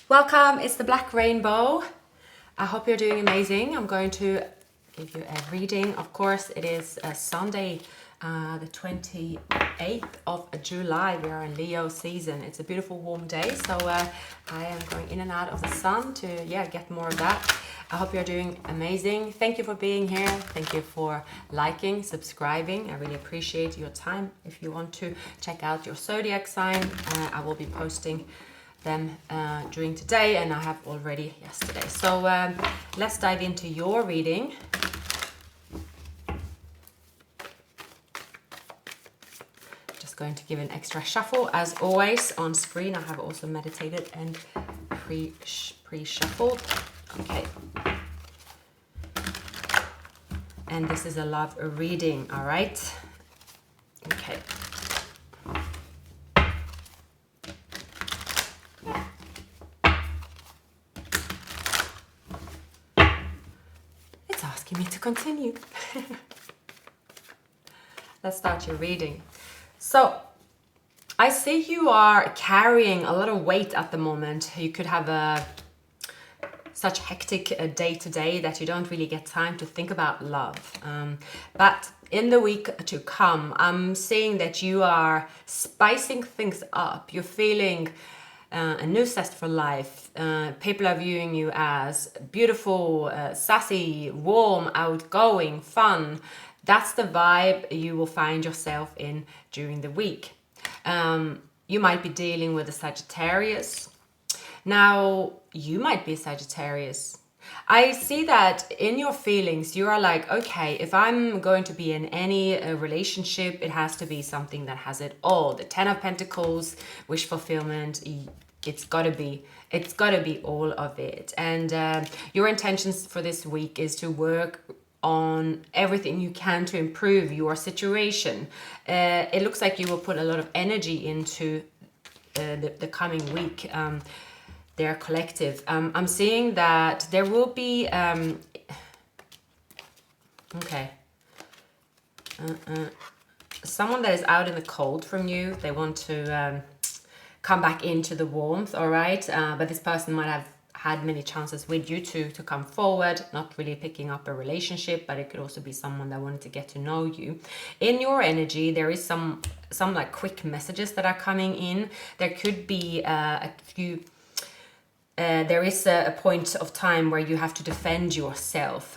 Welcome, it's the Black Rainbow. I hope you're doing amazing. I'm going to give you a reading. Of course, it is Sunday, the 28th of July. We are in Leo season. It's a beautiful warm day, so I am going in and out of the sun to get more of that. I hope you're doing amazing. Thank you for being here. Thank you for liking, subscribing. I really appreciate your time. If you want to check out your zodiac sign, I will be posting them during today, and I have already yesterday. So let's dive into your reading. Just going to give an extra shuffle. As always, on screen I have also meditated and pre-shuffled. Okay. And this is a love reading, all right? Okay. It's asking me to continue. Let's start your reading. So, I see you are carrying a lot of weight at the moment. You could have such hectic day to day that you don't really get time to think about love. But in the week to come, I'm seeing that you are spicing things up. You're feeling a new zest for life. People are viewing you as beautiful, sassy, warm, outgoing, fun. That's the vibe you will find yourself in during the week. You might be dealing with a Sagittarius. Now, you might be Sagittarius. I see that in your feelings, you are like, okay, if I'm going to be in any relationship, it has to be something that has it all. The 10 of Pentacles, wish fulfillment, it's gotta be all of it. And your intentions for this week is to work on everything you can to improve your situation. It looks like you will put a lot of energy into the coming week. Their collective. I'm seeing that there will be someone that is out in the cold from you. They want to come back into the warmth, all right? But this person might have had many chances with you to come forward, not really picking up a relationship, but it could also be someone that wanted to get to know you. In your energy, there is some like quick messages that are coming in. There could be a few. There is a point of time where you have to defend yourself.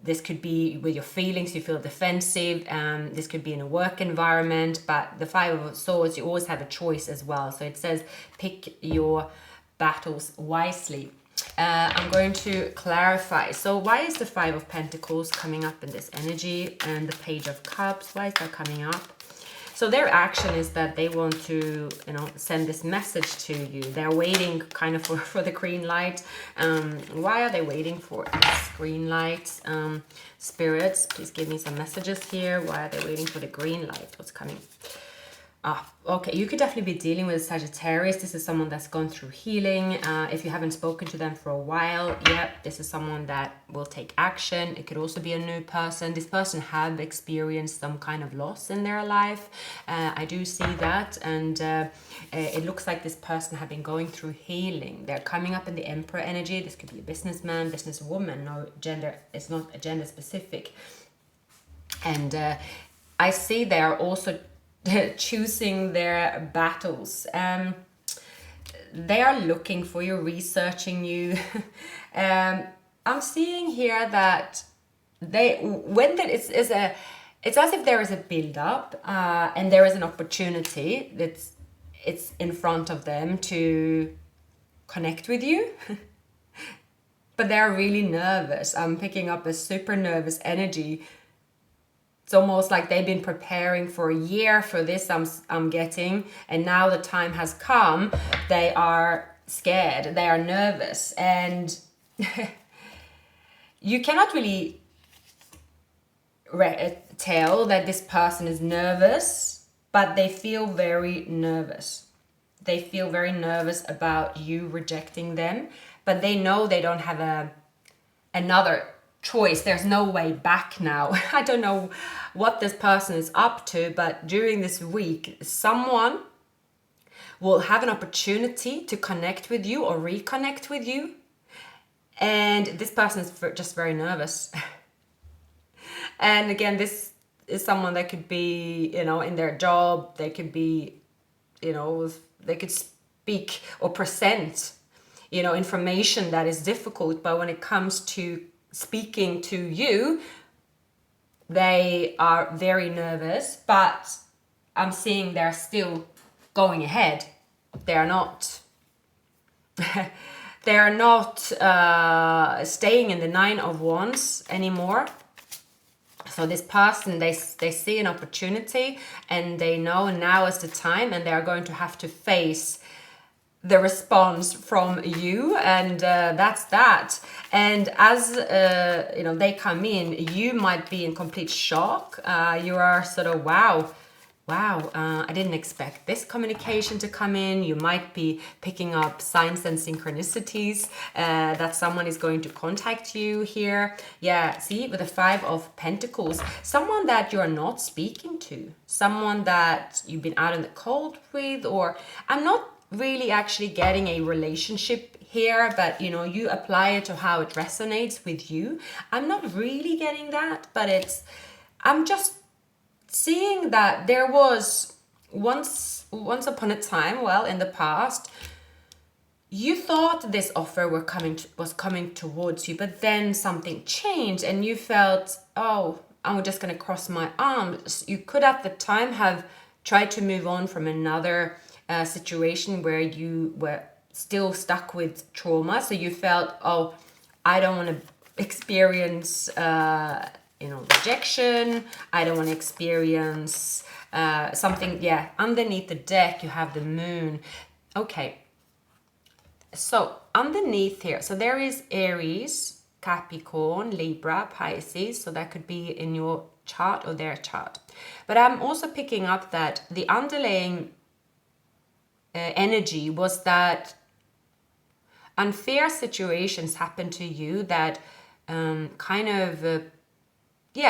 This could be with your feelings, you feel defensive. This could be in a work environment, but the Five of Swords, you always have a choice as well. So it says pick your battles wisely. I'm going to clarify. So why is the Five of Pentacles coming up in this energy, and the Page of Cups, why is that coming up? So their action is that they want to, send this message to you. They're waiting kind of for the green light. Why are they waiting for this green light? Spirits, please give me some messages here. Why are they waiting for the green light? What's coming? Okay, you could definitely be dealing with Sagittarius. This is someone that's gone through healing. If you haven't spoken to them for a while, this is someone that will take action. It could also be a new person. This person have experienced some kind of loss in their life. I do see that, and it looks like this person have been going through healing. They're coming up in the Emperor energy. This could be a businessman, businesswoman. No gender, it's not a gender specific. And I see they are also choosing their battles. They are looking for you, researching you. I'm seeing here that it's as if there is a build-up and there is an opportunity it's in front of them to connect with you. But they're really nervous. I'm picking up a super nervous energy. It's almost like they've been preparing for a year for this, I'm getting, and now the time has come. They are scared, they are nervous, and you cannot really tell that this person is nervous, but they feel very nervous. They feel very nervous about you rejecting them, but they know they don't have another choice. There's no way back now. I don't know what this person is up to, but during this week, someone will have an opportunity to connect with you or reconnect with you. And this person is just very nervous. And again, this is someone that could be, in their job, they could be, they could speak or present, information that is difficult. But when it comes to speaking to you, they are very nervous, but I'm seeing they're still going ahead. They are not they are not staying in the 9 of Wands anymore. So this person, they see an opportunity and they know now is the time, and they are going to have to face the response from you, and that's that. And as they come in, you might be in complete shock. You are sort of wow, I didn't expect this communication to come in. You might be picking up signs and synchronicities that someone is going to contact you here. Yeah, see, with the 5 of Pentacles, someone that you're not speaking to, someone that you've been out in the cold with, or I'm not really actually getting a relationship here, but you apply it to how it resonates with you. I'm not really getting that, but I'm just seeing that there was once upon a time, well, in the past, you thought this offer was coming towards you, but then something changed and you felt, oh, I'm just going to cross my arms. You could at the time have tried to move on from another situation where you were still stuck with trauma. So you felt, oh, I don't want to experience rejection. I don't want to experience something. Yeah, underneath the deck you have the Moon. Okay, so underneath here, so there is Aries, Capricorn, Libra, Pisces. So that could be in your chart or their chart. But I'm also picking up that the underlying energy was that unfair situations happened to you that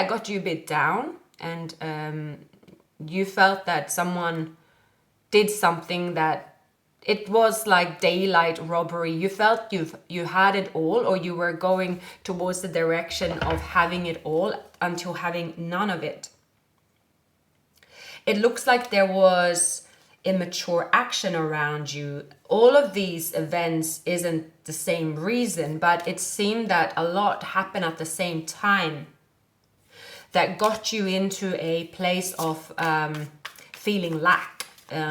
got you a bit down, and you felt that someone did something that it was like daylight robbery. You felt you had it all, or you were going towards the direction of having it all until having none of it. It looks like there was immature action around you. All of these events isn't the same reason, but it seemed that a lot happened at the same time that got you into a place of feeling lack,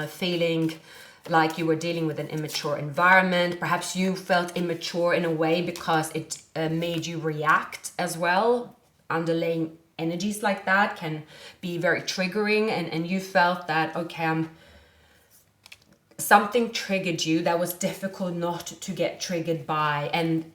feeling like you were dealing with an immature environment. Perhaps you felt immature in a way because it made you react as well. Underlying energies like that can be very triggering, and you felt that, okay, something triggered you that was difficult not to get triggered by. And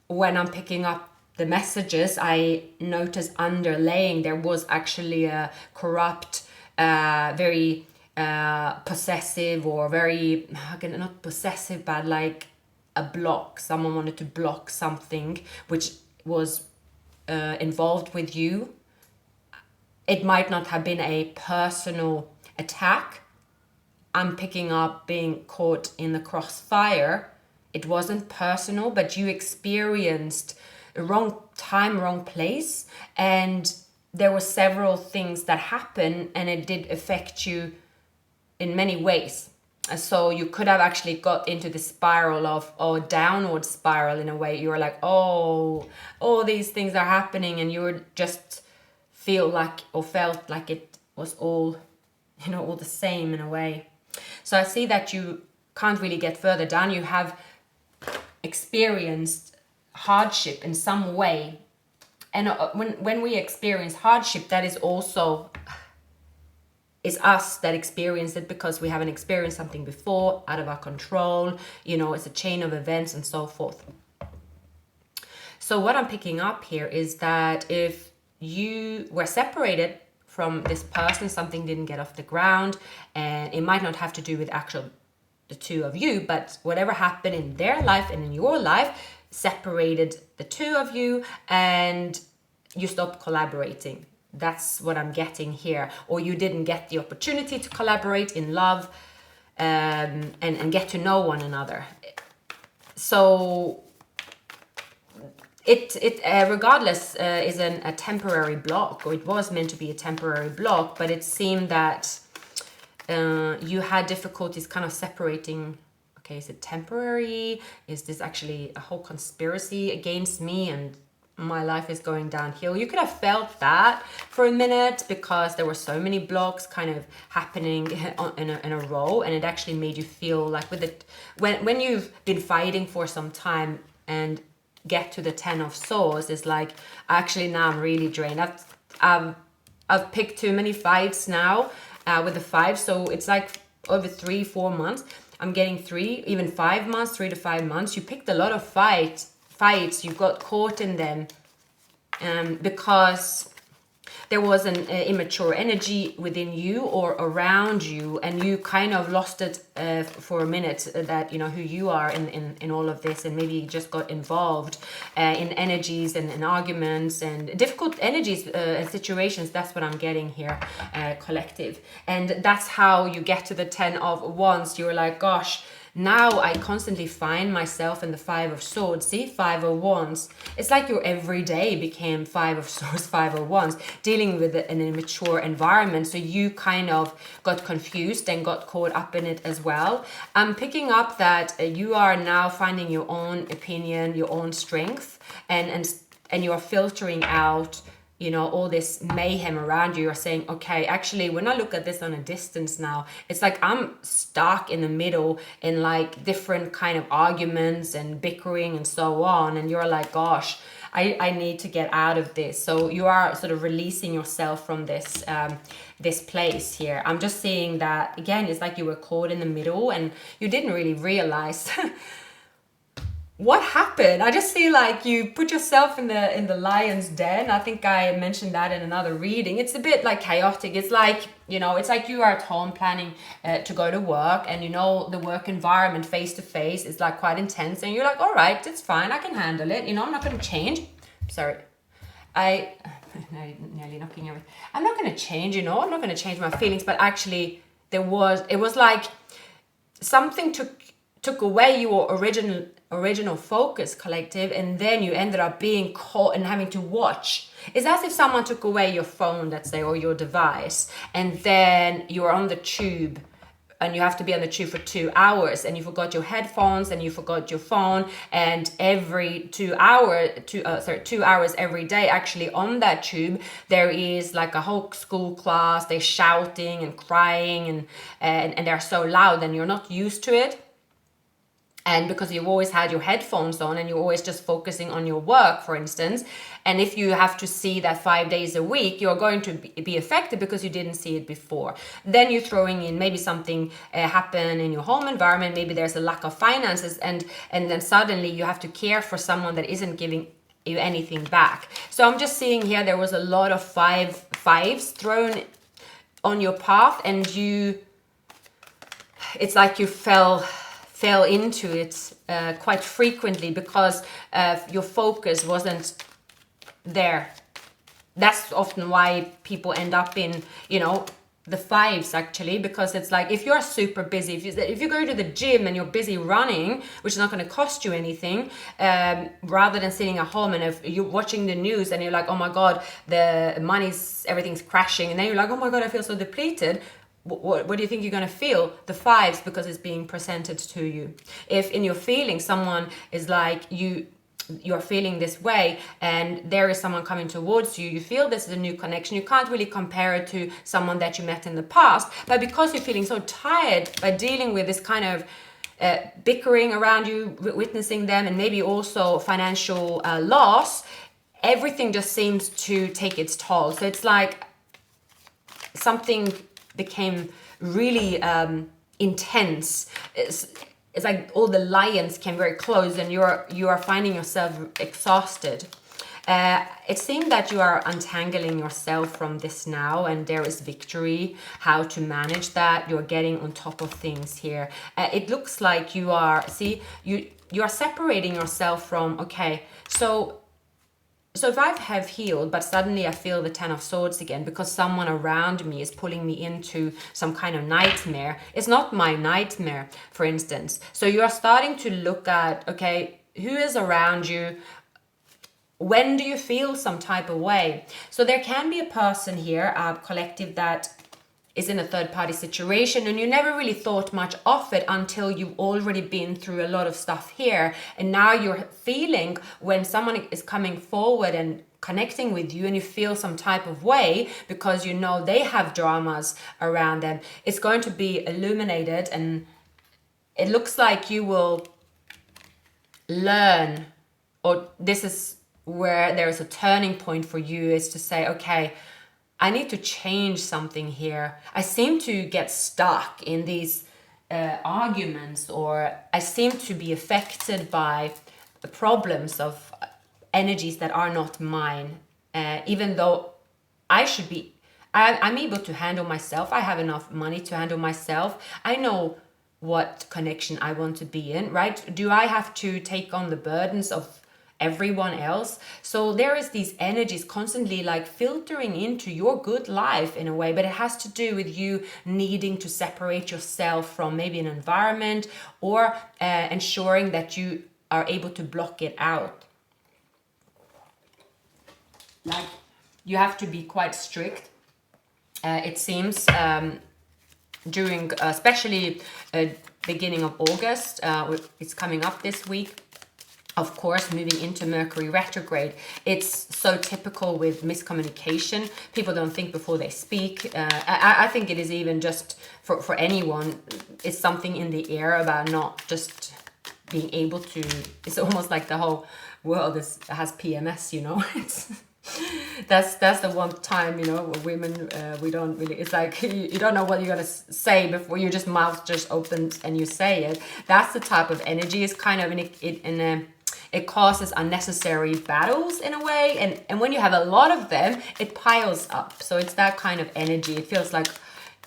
when I'm picking up the messages, I noticed underlaying there was actually a corrupt, very possessive, or very, again, not possessive, but like a block. Someone wanted to block something which was involved with you. It might not have been a personal attack. I'm picking up being caught in the crossfire. It wasn't personal, but you experienced a wrong time, wrong place, and there were several things that happened, and it did affect you in many ways. So you could have actually got into the spiral or downward spiral in a way. You were like, oh, all these things are happening, and you would just felt like it was all, all the same in a way. So I see that you can't really get further down. You have experienced hardship in some way. And when we experience hardship, that is also is us that experience it, because we haven't experienced something before, out of our control. It's a chain of events and so forth. So what I'm picking up here is that if you were separated from this person, something didn't get off the ground, and it might not have to do with the two of you, but whatever happened in their life and in your life separated the two of you, and you stopped collaborating. That's what I'm getting here. Or you didn't get the opportunity to collaborate in love, and get to know one another. So it regardless is a temporary block, or it was meant to be a temporary block, but it seemed that you had difficulties kind of separating, okay, is it temporary? Is this actually a whole conspiracy against me and my life is going downhill? You could have felt that for a minute because there were so many blocks kind of happening in a row, and it actually made you feel like with it when you've been fighting for some time and get to the 10 of swords, it's like actually now I'm really drained. I've picked too many fights now with the 5, so it's like over 3-4 months I'm getting 3, even 5 months, 3 to 5 months. You picked a lot of fights, you got caught in them because there was an immature energy within you or around you, and you kind of lost it for a minute, that you know who you are in all of this, and maybe you just got involved in energies and arguments and difficult energies and situations. That's what I'm getting here, collective. And that's how you get to the 10 of wands. You're like, gosh, now I constantly find myself in the 5 of swords. See, 5 of wands. It's like your everyday became 5 of swords, 5 of wands, dealing with an immature environment. So you kind of got confused and got caught up in it as well. I'm picking up that you are now finding your own opinion, your own strength, and you are filtering out, you know, all this mayhem around you. You're saying, okay, actually, when I look at this on a distance now, it's like I'm stuck in the middle in like different kind of arguments and bickering and so on. And you're like, gosh, I need to get out of this. So you are sort of releasing yourself from this this place here. I'm just seeing that, again, it's like you were caught in the middle and you didn't really realize what happened. I just feel like you put yourself in the lion's den. I think I mentioned that in another reading. It's a bit like chaotic. It's like, you know, it's like you are at home planning to go to work, and you know the work environment face to face is like quite intense, and you're like, all right, it's fine, I can handle it, you know, I'm not going to change. Sorry, nearly knocking everything. I'm not going to change, you know, I'm not going to change my feelings. But actually it was like something took away your original focus, collective, and then you ended up being caught and having to watch. It's as if someone took away your phone, let's say, or your device, and then you're on the tube and you have to be on the tube for 2 hours, and you forgot your headphones and you forgot your phone, and every 2 hours every day, actually on that tube there is like a whole school class. They're shouting and crying and they're so loud, and you're not used to it. And because you've always had your headphones on and you're always just focusing on your work, for instance, and if you have to see that 5 days a week, you're going to be affected because you didn't see it before. Then you're throwing in maybe something happen in your home environment, maybe there's a lack of finances, and then suddenly you have to care for someone that isn't giving you anything back. So I'm just seeing here there was a lot of fives thrown on your path, and it's like you fell into it quite frequently because your focus wasn't there. That's often why people end up in, you know, the 5s, actually, because it's like if you're super busy, if you go to the gym and you're busy running, which is not going to cost you anything, rather than sitting at home, and if you're watching the news and you're like, oh my god, everything's crashing, and then you're like, oh my god, I feel so depleted. What do you think you're going to feel? The 5s, because it's being presented to you. If in your feelings someone is like you're feeling this way and there is someone coming towards you, you feel this is a new connection, you can't really compare it to someone that you met in the past, but because you're feeling so tired by dealing with this kind of bickering around you, witnessing them, and maybe also financial loss, everything just seems to take its toll. So it's like something became really intense. It's like all the lions came very close, and you are finding yourself exhausted. It seemed that you are untangling yourself from this now, and there is victory. How to manage that? You're getting on top of things here. It looks like you are separating yourself from, okay, so So if I have healed, but suddenly I feel the Ten of Swords again because someone around me is pulling me into some kind of nightmare, it's not my nightmare, for instance. So you are starting to look at, okay, who is around you? When do you feel some type of way? So there can be a person here, a collective, that is in a third party situation and you never really thought much of it until you've already been through a lot of stuff here, and now you're feeling when someone is coming forward and connecting with you and you feel some type of way because you know they have dramas around them, it's going to be illuminated, and it looks like you will learn, or this is where there's a turning point for you, is to say, okay, I need to change something here. I seem to get stuck in these arguments, or I seem to be affected by the problems of energies that are not mine, even though I should be, I'm able to handle myself. I have enough money to handle myself. I know what connection I want to be in, right? Do I have to take on the burdens of everyone else? So there is these energies constantly like filtering into your good life in a way, but it has to do with you needing to separate yourself from maybe an environment, or ensuring that you are able to block it out. Like, you have to be quite strict, it seems, during especially beginning of August. It's coming up this week, of course, moving into Mercury retrograde. It's so typical with miscommunication. People don't think before they speak. I think it is even just for anyone, it's something in the air about not just being able to, it's almost like the whole world has PMS, you know. That's the one time, you know, women, we don't really, it's like you don't know what you're gonna say before your just mouth just opens and you say it. That's the type of energy. It's kind of it causes unnecessary battles in a way, and when you have a lot of them, it piles up. So it's that kind of energy. It feels like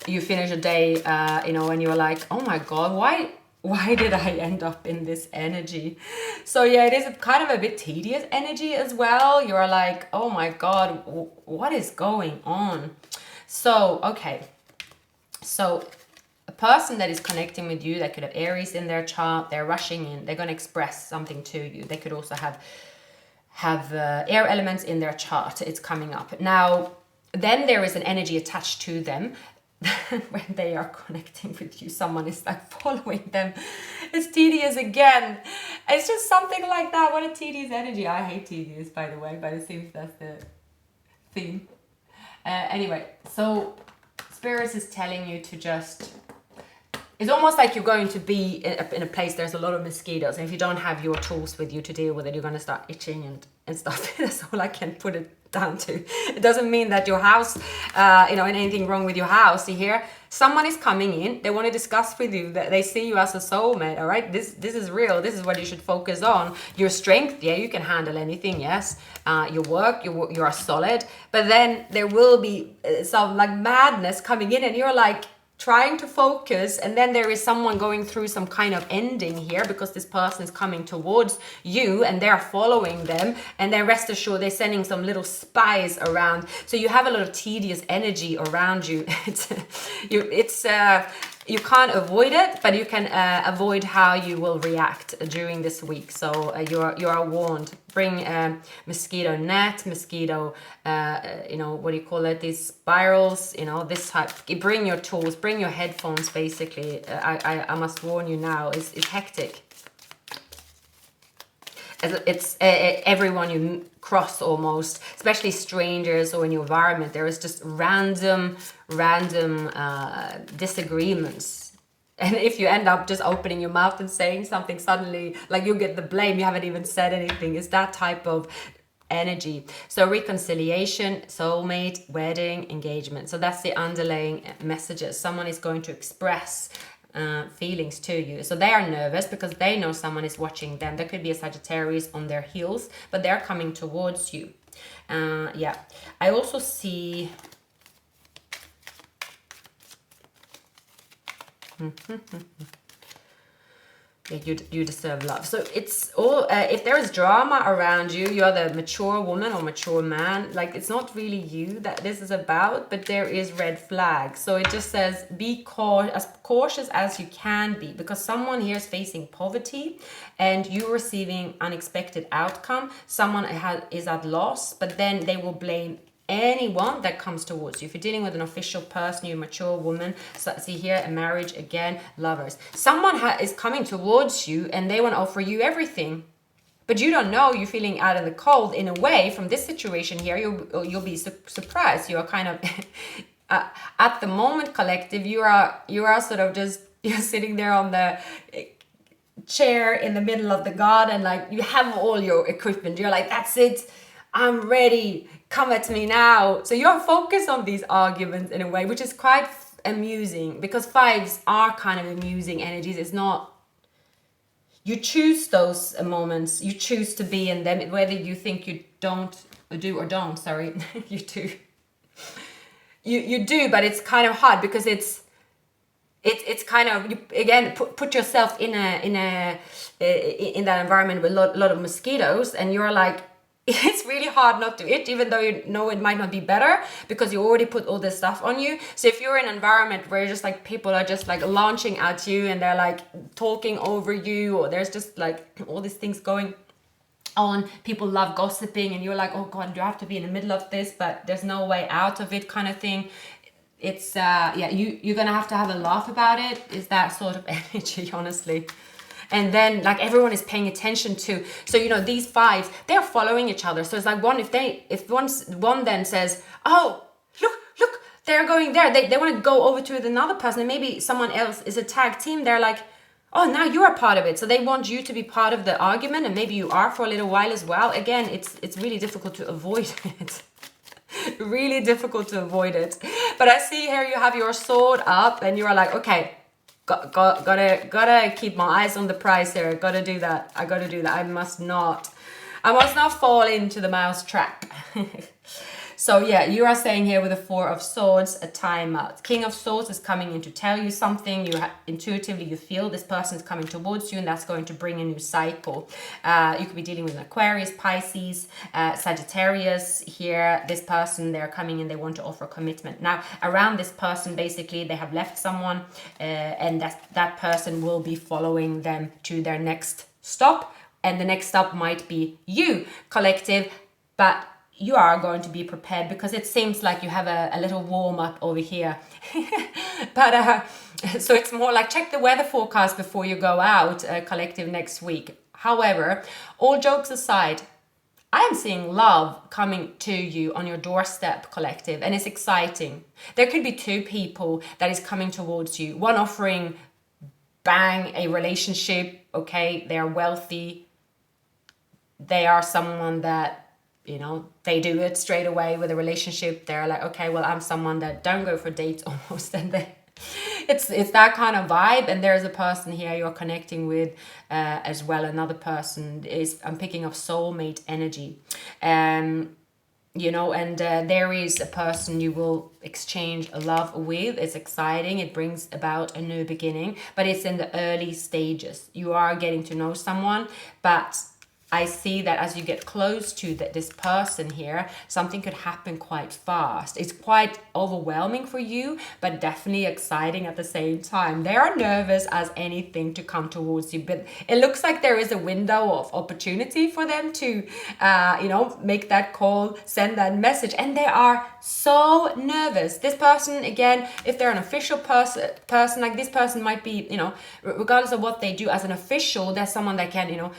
you finish a day, you know, and you're like, oh my god, why did I end up in this energy? So yeah, it is kind of a bit tedious energy as well. You're like, oh my god, what is going on? So okay, so a person that is connecting with you, that could have Aries in their chart, they're rushing in, they're going to express something to you. They could also have air elements in their chart. It's coming up now. Then there is an energy attached to them. When they are connecting with you, someone is like following them. It's tedious again. It's just something like that. What a tedious energy. I hate tedious, by the way, but it seems that's the theme. Anyway, so Spirits is telling you to just, it's almost like you're going to be in a place there's a lot of mosquitoes, and if you don't have your tools with you to deal with it, you're going to start itching and stuff. That's all I can put it down to. It doesn't mean that your house, you know, anything wrong with your house. You hear someone is coming in, they want to discuss with you, that they see you as a soulmate. All right, this is real. This is what you should focus on. Your strength, yeah, you can handle anything. Yes, your work, you are solid. But then there will be some like madness coming in, and you're like trying to focus, and then there is someone going through some kind of ending here because this person is coming towards you and they're following them, and then rest assured they're sending some little spies around. So you have a lot of tedious energy around you. You can't avoid it, but you can avoid how you will react during this week. So you are warned. Bring mosquito net, mosquito, you know, what do you call it? These spirals, you know, this type. Bring your tools, bring your headphones. Basically, I must warn you now. It's hectic. It's everyone you cross almost, especially strangers or in your environment. There is just random disagreements, and if you end up just opening your mouth and saying something, suddenly like you get the blame. You haven't even said anything. It's that type of energy. So reconciliation, soulmate, wedding, engagement. So that's the underlying messages. Someone is going to express feelings to you. So they are nervous because they know someone is watching them. There could be a Sagittarius on their heels, but they're coming towards you. Yeah, I also see Yeah, you deserve love. So it's all, if there is drama around you, you're the mature woman or mature man, like it's not really you that this is about, but there is red flags. So it just says be as cautious as you can be, because someone here is facing poverty and you're receiving unexpected outcome. Someone is at loss, but then they will blame anyone that comes towards you. If you're dealing with an official person, you're a mature woman. So see here, a marriage, again, lovers. Someone is coming towards you and they want to offer you everything, but you don't know. You're feeling out in the cold in a way from this situation here. You'll be surprised. You're kind of at the moment, collective. You are sort of just, you're sitting there on the chair in the middle of the garden, like you have all your equipment. You're like, that's it, I'm ready, come at me now. So you're focused on these arguments in a way, which is quite amusing, because fives are kind of amusing energies. It's not, you choose those moments, you choose to be in them, whether you think you do or don't, sorry, you do. You do, but it's kind of hard because it's kind of, you again put yourself in that environment with a lot of mosquitoes, and you're like, it's really hard not to itch, even though you know it might not be better because you already put all this stuff on you. So if you're in an environment where just like people are just like launching at you and they're like talking over you, or there's just like all these things going on, people love gossiping, and you're like, oh god, do I have to be in the middle of this, but there's no way out of it, kind of thing. It's yeah, you're gonna have to have a laugh about it, is that sort of energy, honestly. And then like everyone is paying attention to, so you know, these fives, they're following each other. So it's like if one then says, oh look, they're going there, they want to go over to another person, and maybe someone else is a tag team, they're like, oh, now you are part of it. So they want you to be part of the argument, and maybe you are for a little while as well. Again, it's really difficult to avoid it. Really difficult to avoid it. But I see here you have your sword up and you're like, okay, gotta keep my eyes on the prize here. Gotta do that. I must not fall into the mouse trap. So yeah, you are saying here with the Four of Swords, a timeout. King of Swords is coming in to tell you something. Intuitively you feel this person is coming towards you, and that's going to bring a new cycle. You could be dealing with an Aquarius, Pisces, Sagittarius here. This person, they're coming in, they want to offer commitment. Now around this person, basically they have left someone, and that person will be following them to their next stop, and the next stop might be you, collective, but you are going to be prepared, because it seems like you have a little warm up over here. But so it's more like check the weather forecast before you go out, collective, next week. However, all jokes aside, I am seeing love coming to you on your doorstep, collective, and it's exciting. There could be two people that is coming towards you. One offering bang a relationship, okay, they're wealthy, they are someone that, you know, they do it straight away with a relationship. They're like, okay, well, I'm someone that don't go for dates almost, and it's that kind of vibe. And there's a person here you're connecting with as well. Another person is, I'm picking up soulmate energy, you know, and there is a person you will exchange love with. It's exciting. It brings about a new beginning, but it's in the early stages. You are getting to know someone, but I see that as you get close to this person here, something could happen quite fast. It's quite overwhelming for you, but definitely exciting at the same time. They are nervous as anything to come towards you, but it looks like there is a window of opportunity for them to, you know, make that call, send that message, and they are so nervous. This person, again, if they're an official person, like this person might be, you know, regardless of what they do as an official, there's someone that can, you know,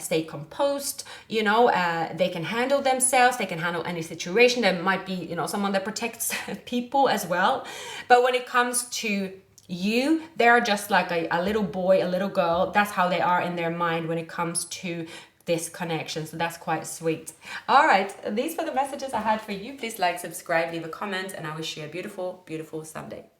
stay composed, you know, they can handle themselves, they can handle any situation. There might be, you know, someone that protects people as well. But when it comes to you, they're just like a little boy, a little girl. That's how they are in their mind when it comes to this connection. So that's quite sweet. All right, these were the messages I had for you. Please like, subscribe, leave a comment, and I wish you a beautiful, beautiful Sunday.